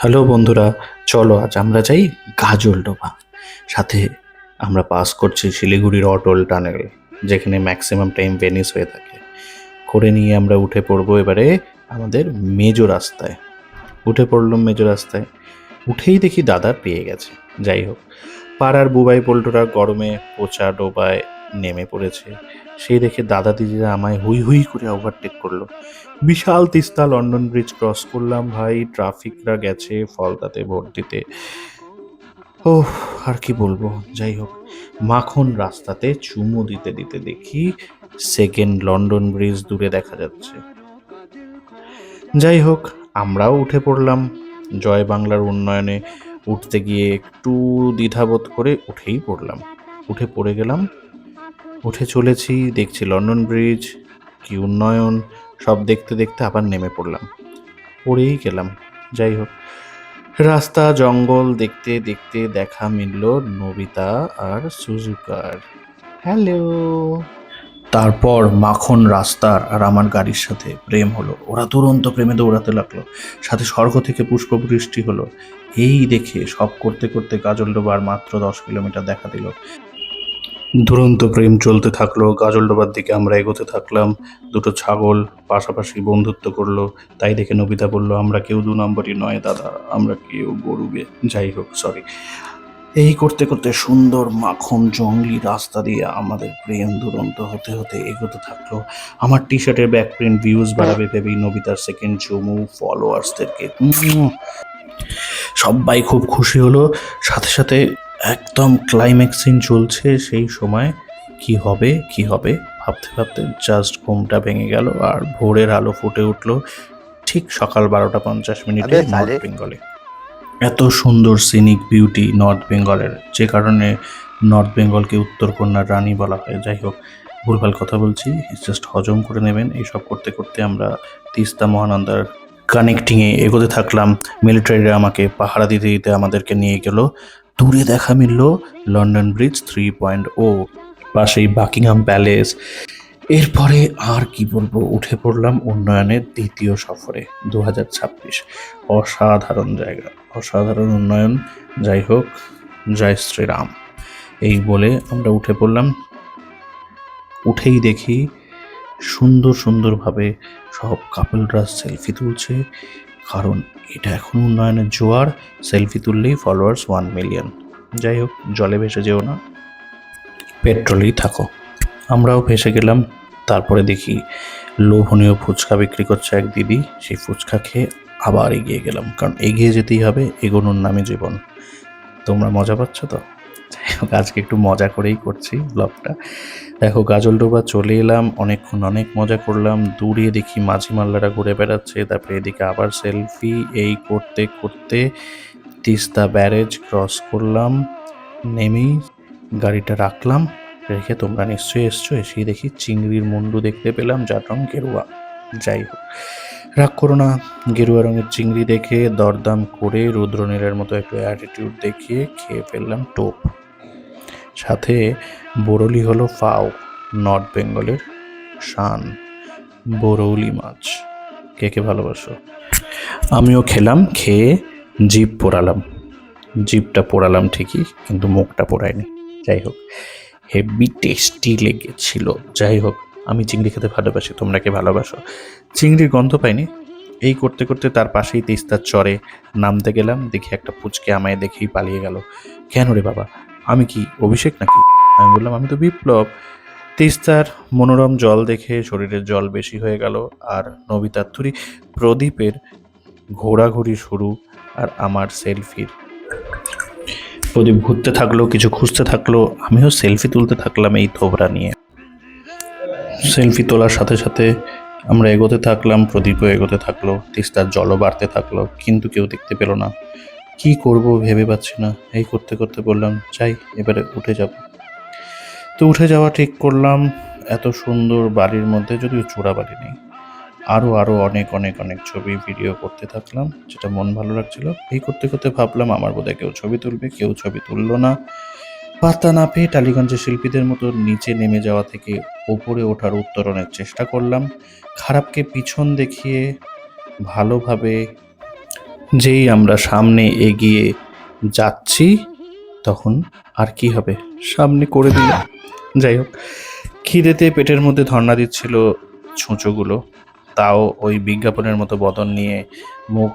Hello বন্ধুরা, চলো আজ আমরা যাই গাজলডোবা। সাথে আমরা পাস করছি শিলিগুড়ির অটল টানেল, যেখানে ম্যাক্সিমাম টাইম ভেনিস হয়ে থাকে। করে নিয়ে আমরা উঠে পড়বো এবারে আমাদের মেজো রাস্তায়। উঠে পড়লাম মেজো রাস্তায়, উঠেই দেখি দাদা পেয়ে গেছে। যাই হোক, পাড়ার বুবাই পল্টুরা গরমে পচা ডোবায় নেমে পড়েছে। সেই দেখে দাদা দিদিরা আমায় হুই হুই করে ওভারটেক করলো। বিশাল তিস্তা লন্ডন ব্রিজ ক্রস করলাম ভাই, ট্রাফিকরা গেছে ফলতাতে ভোট দিতে। ওহ, আর কি বলবো। যাই হোক, মাখন রাস্তাতে চুমু দিতে দিতে দেখি সেকেন্ড লন্ডন ব্রিজ দূরে দেখা যাচ্ছে। যাই হোক, আমরাও উঠে পড়লাম। জয় বাংলার উন্নয়নে উঠতে গিয়ে একটু দ্বিধাবোধ করে উঠেই পড়লাম। উঠে পড়ে গেলাম, উঠে চলেছি, দেখছি লন্ডন ব্রিজ, কি উন্নয়ন, সব দেখতে দেখতে আবার নেমে পড়লাম, পড়েই গেলাম। যাই হোক, রাস্তা জঙ্গল দেখতে দেখতে দেখা মিলল নবিতা আর সুজুকার। হ্যালো। তারপর মাখন রাস্তার আর আমার গাড়ির সাথে প্রেম হলো। ওরা দুরন্ত প্রেমে দৌড়াতে লাগলো, সাথে স্বর্গ থেকে পুষ্পবৃষ্টি হলো। এই দেখে সব করতে করতে গাজলডোবার মাত্র 10 কিলোমিটার দেখা দিল। দুরন্ত প্রেম চলতে থাকলো, গাজলডোবার দিকে আমরা এগোতে থাকলাম। দুটো ছাগল পাশাপাশি বন্ধুত্ব করলো। তাই দেখে নবিতা বলল, আমরা কেউ 2 নম্বরই নয় দাদা, আমরা কেউ গরুবে। যাই হোক, সরি। এই করতে করতে সুন্দর মাখন জঙ্গলি রাস্তা দিয়ে আমাদের প্রেম দুরন্ত হতে হতে এগোতে থাকলো। আমার টি শার্টের ব্যাক প্রিন্ট ভিউজ বাড়াবে ভেবেই নবিতার সেকেন্ড চুমু ফলোয়ার্সদেরকে। সবাই খুব খুশি হলো। সাথে সাথে একদম ক্লাইম্যাক্স সিন চলছে, সেই সময় কি হবে কি হবে ভাবতে ভাবতে জাস্ট ঘুমটা ভেঙে গেল আর ভোরের আলো ফুটে উঠলো ঠিক সকাল 12টা 50 মিনিটে নর্থ বেঙ্গলে। এত সুন্দর সিনিক বিউটি নর্থ বেঙ্গলের, যে কারণে নর্থ বেঙ্গলকে উত্তরকন্যার রানী বলা হয়। যাই হোক, ভুলভাল কথা বলছি, জাস্ট হজম করে নেবেন। এইসব করতে করতে আমরা তিস্তা মহানন্দার কানেক্টিংয়ে এগোতে থাকলাম। মিলিটারিরা আমাকে পাহারা দিতে দিতে আমাদেরকে নিয়ে গেল। দূরে দেখা মিলল লন্ডন ব্রিজ 3.0, পাশেই বাকিংহাম প্যালেস। এরপরে আর কি বলবো, উঠে পড়লাম উন্নয়নের দ্বিতীয় সফরে 2026। অসাধারণ জায়গা, অসাধারণ উন্নয়ন। যাই হোক, জয় শ্রীরাম। এই বলে আমরা উঠে পড়লাম। উঠেই দেখি সুন্দর সুন্দরভাবে সব কাপলরা সেলফি তুলছে, কারণ এটা এখন উন্নয়নের জোয়ার। সেলফি তুললেই ফলোয়ার্স 1 মিলিয়ন। যাই হোক, জলে ভেসে যেও না, পেট্রোলেই থাকো। আমরাও ভেসে গেলাম। তারপরে দেখি লোভনীয় ফুচকা বিক্রি করছে এক দিদি, সেই ফুচকা খেয়ে আবার এগিয়ে গেলাম, কারণ এগিয়ে যেতেই হবে, এগোনোর নামে জীবন। তোমরা মজা পাচ্ছ তো? যাই হোক, আজকে একটু মজা করেই করছি ব্লগটা। দেখো, গাজলডোবা চলে এলাম, অনেকক্ষণ অনেক মজা করলাম। দূরে দেখি মাঝি মাল্লারা ঘুরে বেড়াচ্ছে, তারপরে এদিকে আবার সেলফি। এই করতে করতে তিস্তা ব্যারেজ ক্রস করলাম। নেমেই গাড়িটা রাখলাম, রেখে তোমরা নিশ্চয়ই এসছো। এসেই দেখি চিংড়ির মুন্ডু দেখতে পেলাম, যার রং গেরুয়া। যাই হোক, রাগ করো না। গেরুয়া রঙের চিংড়ি দেখে দরদাম করে রুদ্রনীলের মতো একটু অ্যাটিটিউড দেখিয়ে খেয়ে ফেললাম টোপ। সাথে বরলি হলো ফাও, নর্থ বেঙ্গলের শান, বরৌলি মাছ। কে কে ভালোবাসো? আমিও খেলাম, খেয়ে জিভ পোড়ালাম। জিভটা পোড়ালাম ঠিকই, কিন্তু মুখটা পোড়ায়নি। যাই হোক, হেভি টেস্টি লেগেছিল। যাই হোক, আমি চিংড়ি খেতে ভালোবাসি, তোমরা কে ভালোবাসো? চিংড়ির গন্ধ পাইনি। এই করতে করতে তার পাশেই তিস্তার চরে নামতে গেলাম, দেখি একটা পুচকে আমায় দেখেই পালিয়ে গেল। কেন রে বাবা, আমি কি অভিষেক নাকি? আমি বললাম, আমি তো বিপ্লব। তিস্তার মনোরম জল দেখে শরীরের জল বেশি হয়ে গেল, আর নবিতার থুরি প্রদীপের ঘোরাঘুরি শুরু, আর আমার সেলফির। প্রদীপ ঘুরতে থাকলো, কিছু খুঁজতে থাকলো, আমিও সেলফি তুলতে থাকলাম এই থোবরা নিয়ে। সেলফি তোলার সাথে সাথে আমরা এগোতে থাকলাম, প্রদীপও এগোতে থাকলো, তিস্তার জলও বাড়তে থাকলো, কিন্তু কেউ দেখতে পেল না। কি করব ভেবে পাচ্ছি না। এই করতে করতে বললাম, যাই এবারে উঠে যাব। তো উঠে যাওয়া ঠিক করলাম। এত সুন্দর বাড়ির মধ্যে, যদিও চূড়া বাড়ি নেই, আরও আরও অনেক অনেক অনেক ছবি ভিডিও করতে থাকলাম, যেটা মন ভালো লাগছিল। এই করতে করতে ভাবলাম, আমার বোধহয় কেউ ছবি তুলবে, কেউ ছবি তুললো না। পাত্তা না পেয়ে টালিগঞ্জের শিল্পীদের মতো নিচে নেমে যাওয়া থেকে ওপরে ওঠার উত্তরণের চেষ্টা করলাম। খারাপকে পিছন দেখিয়ে ভালোভাবে যেই আমরা সামনে এগিয়ে যাচ্ছি তখন আর কি হবে, সামনে করে দিল। যাই হোক, খিদেতে পেটের মধ্যে ধর্ণা দিচ্ছিল ছুঁচোগুলো, তাও ওই বিজ্ঞাপনের মতো বদন নিয়ে মুখ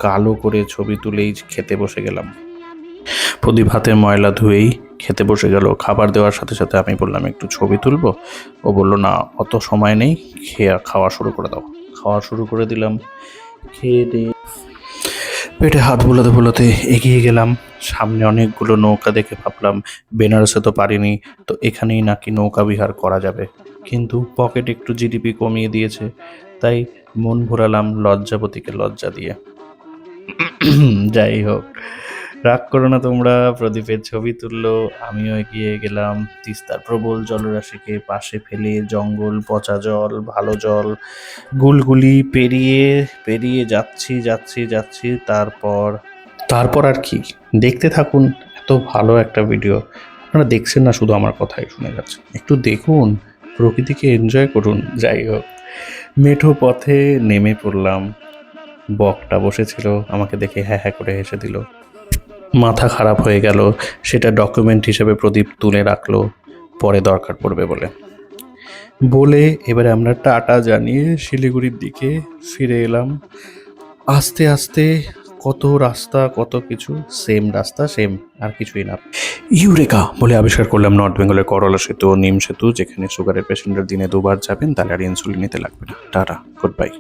কালো করে ছবি তুলেই খেতে বসে গেলাম। প্রদীপ হাতের ময়লা ধুয়েই খেতে বসে গেল। খাবার দেওয়ার সাথে সাথে আমি বললাম একটু ছবি তুলবো, ও বলল না অত সময় নেই, খাওয়া শুরু করে দাও। খাওয়া শুরু করে দিলাম। খেয়ে দিয়ে পেটে হাত বুলাতে বুলাতে এগিয়ে গেলাম। সামনে অনেকগুলো নৌকা দেখে ভাবলাম বেনারসে তো পারিনি, তো এখানেই নাকি নৌকা বিহার করা যাবে। কিন্তু পকেট একটু জিডিপি কমিয়ে দিয়েছে, তাই মন ভরালাম লজ্জাপতিকে লজ্জা দিয়ে। যাই হোক, রাগ করো না তোমরা। প্রদীপের ছবি তুললো, আমিও এগিয়ে গেলাম। তিস্তার প্রবল জলরাশিকে পাশে ফেলে জঙ্গল, পচা জল, ভালো জল, গুলগুলি পেরিয়ে পেরিয়ে যাচ্ছি যাচ্ছি যাচ্ছি। তারপর আর কি, দেখতে থাকুন। এত ভালো একটা ভিডিও আপনারা দেখছেন না, শুধু আমার কথাই শুনে যাচ্ছেন। একটু দেখুন, প্রকৃতিকে এনজয় করুন। যাই হোক, মেঠো পথে নেমে পড়লাম। বকটা বসেছিল, আমাকে দেখে হ্যাঁ হ্যাঁ করে হেসে দিল। মাথা খারাপ হয়ে গেল, সেটা ডকুমেন্ট হিসেবে প্রদীপ তুলে রাখলো, পরে দরকার পড়বে বলে এবারে আমরা টাটা জানিয়ে শিলিগুড়ির দিকে ফিরে এলাম। আস্তে আস্তে কত রাস্তা, কত কিছু, সেম রাস্তা, সেম, আর কিছুই না। ইউরেকা বলে আবিষ্কার করলাম নর্থ বেঙ্গলের করলা সেতু ও নিম সেতু, যেখানে সুগারের পেশেন্টের দিনে 2 বার যাবেন তাহলে আর ইনসুলিন নিতে লাগবে না। Tata, good bye.